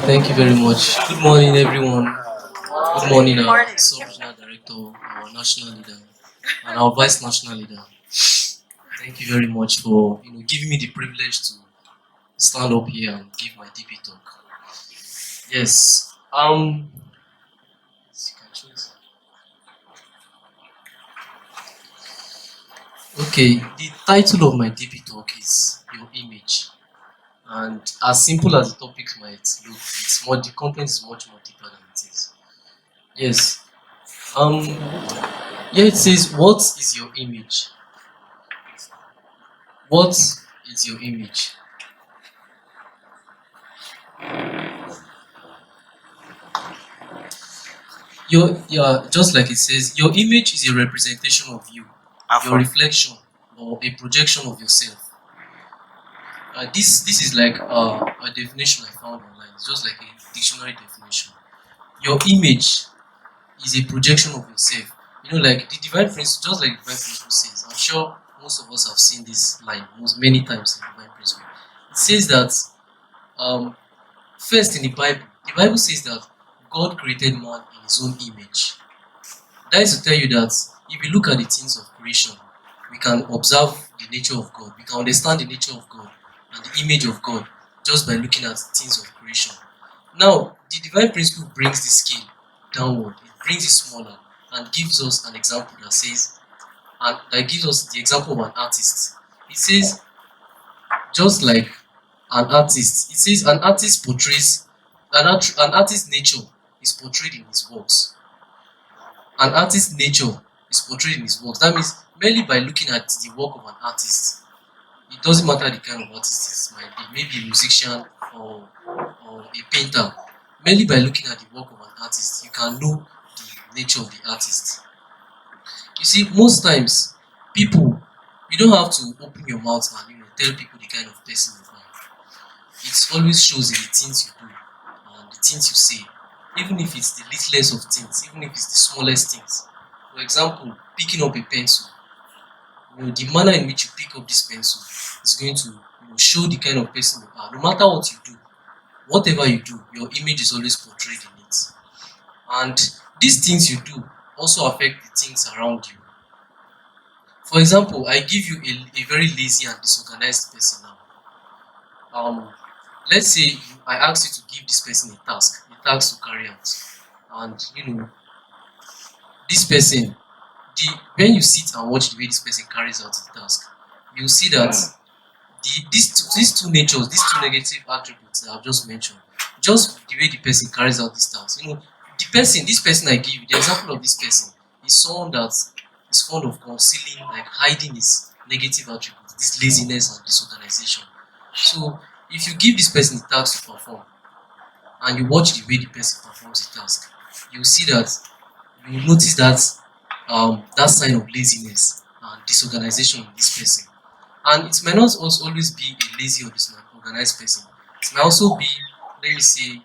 Thank you very much. Good morning, everyone. Good morning, our sub-regional director, our national leader, and our vice national leader. Thank you very much for giving me the privilege to stand up here and give my DP talk. Yes. Okay. The title of my DP talk is Your Image, and as simple as the topic might look, the content is much more deeper than it is. Yes. Um. Here it says, "What is your image? What is your image?" Just like it says, your image is a representation of you, your reflection, or a projection of yourself. This is like a definition I found online. It's just like a dictionary definition. Your image is a projection of yourself. Like the divine principle, just like the divine principle says. I'm sure most of us have seen this line many times in the divine principle. It says that um, first in the Bible says that God created man in His own image. That is to tell you that if we look at the things of creation, we can observe the nature of God. We can understand the nature of God and the image of God just by looking at things of creation. Now, the divine principle brings the scale downward. It brings it smaller and gives us an example that gives us the example of an artist. It says, just like an artist, it says an artist portrays an artist's nature is portrayed in his works. An artist's nature is portrayed in his works. That means merely by looking at the work of an artist, it doesn't matter the kind of artist it might be, maybe a musician or a painter. Merely by looking at the work of an artist, you can know the nature of the artist. You see, most times people, you don't have to open your mouth and tell people the kind of person you are. It always shows in the things you do and the things you say, even if it's the littlest of things, even if it's the smallest things. For example, picking up a pencil. The manner in which you pick up this pencil is going to show the kind of person you are. No matter what you do, whatever you do, your image is always portrayed in it. And these things you do also affect the things around you. For example, I give you a very lazy and disorganized person now. Let's say I ask you to give this person a task to carry out, and this person, when you sit and watch the way this person carries out the task, you'll see that these two natures, these two negative attributes that I've just mentioned, just the way the person carries out this task. This person I give you, the example of this person is someone that is fond of concealing, like hiding his negative attributes, this laziness and disorganization. So if you give this person a task to perform and you watch the way the person performs the task, you'll see that you will notice that sign of laziness and disorganization in this person. And it might not also always be a lazy or disorganized person. It might also be, let me say,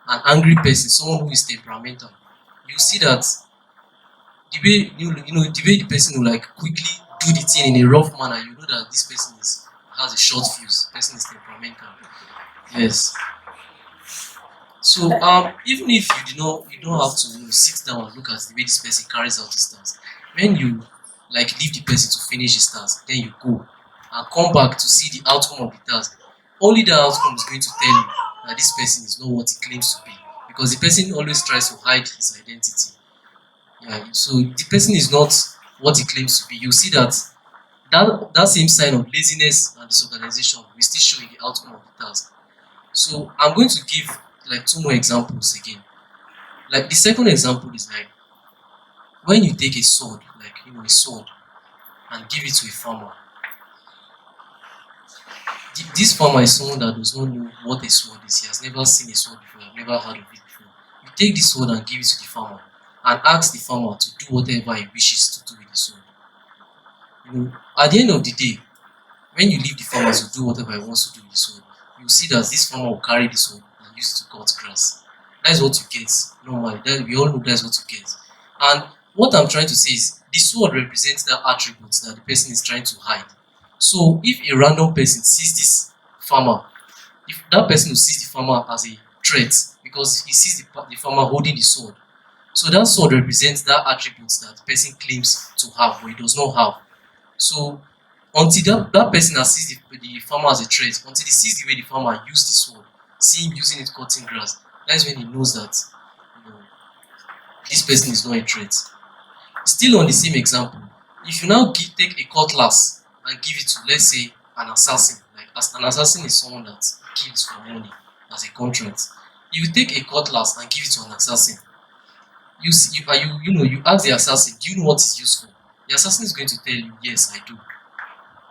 an angry person, someone who is temperamental. You see that the way the way the person will like quickly do the thing in a rough manner, you know that this person has a short fuse. Person is temperamental. Yes. So even if you don't have to sit down and look at the way this person carries out his task. When you like leave the person to finish his task, then you go and come back to see the outcome of the task. Only the outcome is going to tell you that this person is not what he claims to be, because the person always tries to hide his identity. Yeah, so the person is not what he claims to be. You see that same sign of laziness and disorganization will still show in the outcome of the task. So I'm going to give like two more examples again. Like the second example is like when you take a sword, like a sword, and give it to a farmer. This farmer is someone that does not know what a sword is. He has never seen a sword before, never heard of it before. You take the sword and give it to the farmer and ask the farmer to do whatever he wishes to do with the sword. At the end of the day, when you leave the farmer to do whatever he wants to do with the sword, you see that this farmer will carry the sword and use it to cut grass. That's what you get normally. We all know that's what you get. And what I'm trying to say is the sword represents the attributes that the person is trying to hide. So if a random person sees this farmer, if that person will see the farmer as a threat because he sees the farmer holding the sword. So that sword represents that attribute that the person claims to have but he does not have. So until that person that sees the farmer as a threat, until he sees the way the farmer used the sword, see him using it cutting grass, that's when he knows that this person is not a threat. Still on the same example, if you now take a cutlass and give it to, let's say, an assassin, like as an assassin is someone that kills for money as a contract. If you take a cutlass and give it to an assassin, you ask the assassin, do you know what it's used for? The assassin is going to tell you, yes, I do.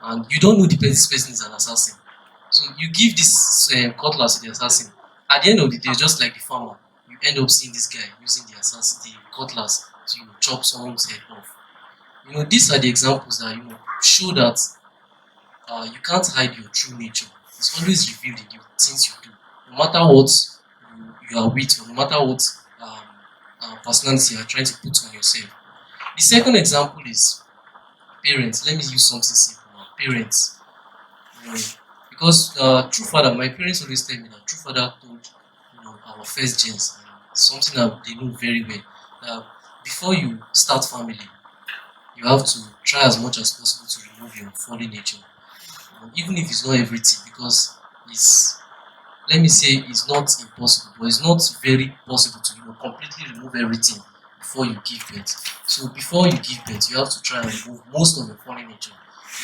And you don't know this person is an assassin. So you give this cutlass to the assassin. At the end of the day, just like the farmer, you end up seeing this guy using the cutlass to chop someone's head off. These are the examples that show that you can't hide your true nature. It's always revealed in the things you do, no matter what you are with, or no matter what personality you are trying to put on yourself. The second example is parents. Let me use something simple now. Parents. Because true father, my parents always tell me that true father told our first gens, something that they know very well, that before you start family, you have to try as much as possible to remove your fallen nature, even if it's not everything, because let me say it's not impossible, but it's not very possible to completely remove everything before you give birth. So before you give birth, you have to try and remove most of your fallen nature,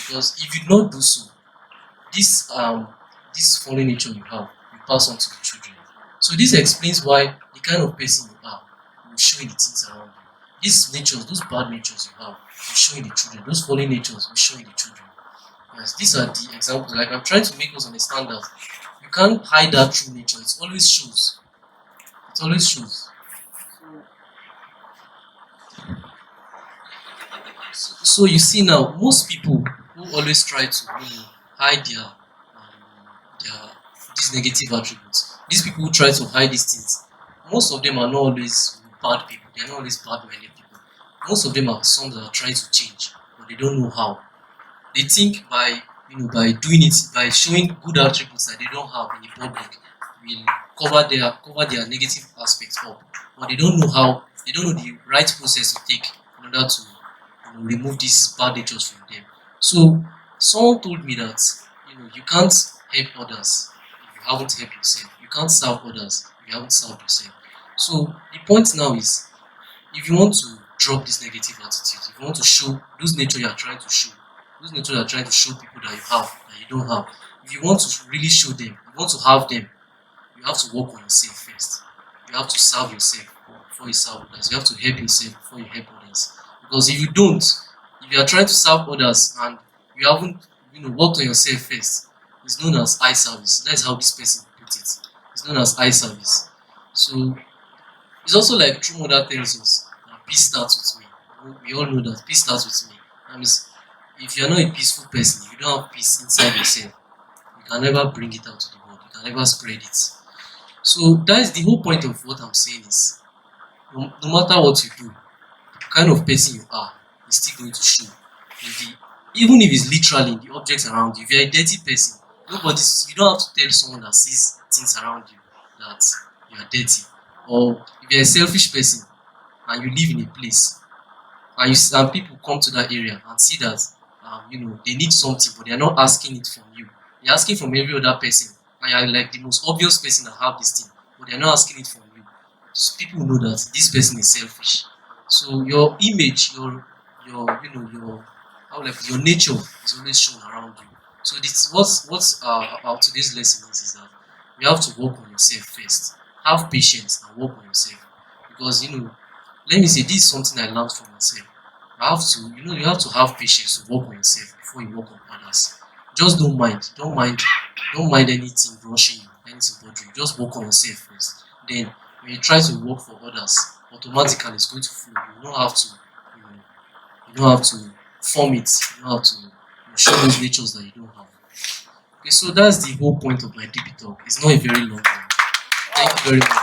because if you do not do so, this fallen nature you have will pass on to the children. So this explains why the kind of person you are will show in the things around you. These natures, those bad natures you have, will show in the children. Those fallen natures will show in the children. Yes, these are the examples. Like, I'm trying to make us understand that you can't hide that true nature. It always shows. It always shows. So you see now, most people who always try to hide these negative attributes, these people who try to hide these things, most of them are not always bad people. They are not always bad-minded people. Most of them are some that are trying to change, but they don't know how. They think by doing it, by showing good attributes that they don't have in the public, will cover their negative aspects up. But they don't know how. They don't know the right process to take in order to remove these bad natures from them. So someone told me that you can't help others if you haven't helped yourself. You can't serve others if you haven't served yourself. So the point now is, if you want to drop this negative attitude, if you want to show those nature you are trying to show, those nature you are trying to show people that you have, that you don't have, if you want to really show them, you want to have them, you have to work on yourself first. You have to serve yourself before you serve others. You have to help yourself before you help others. Because if you don't, if you are trying to serve others and you haven't worked on yourself first, it's known as eye service. That's how this person put it. It's known as eye service. So it's also like True Mother tells us that peace starts with me. We all know that peace starts with me. That means if you're not a peaceful person, if you don't have peace inside yourself, you can never bring it out to the world. You can never spread it. So that is the whole point of what I'm saying is, no matter what you do, the kind of person you are is still going to show. Even if it's literally in the objects around you. If you're a dirty person, you don't have to tell someone that sees things around you that you are dirty. Or if you're a selfish person and you live in a place and people come to that area and see that they need something, but they are not asking it from you. They're asking from every other person, and you're like the most obvious person that have this thing, but they're not asking it from you. So people know that this person is selfish. So your image, your nature is always shown around you. So this what's about today's lesson is that you have to work on yourself first. Have patience and work on yourself. Because let me say, this is something I learned from myself. You have to have patience to work on yourself before you work on others. Just don't mind anything rushing you, anything bothering you. Just work on yourself first. Then when you try to work for others, automatically it's going to flow. You don't have to form it. You don't have to show those natures that you don't have. Okay, so that's the whole point of my DP talk. It's not a very long one. Thank you very much.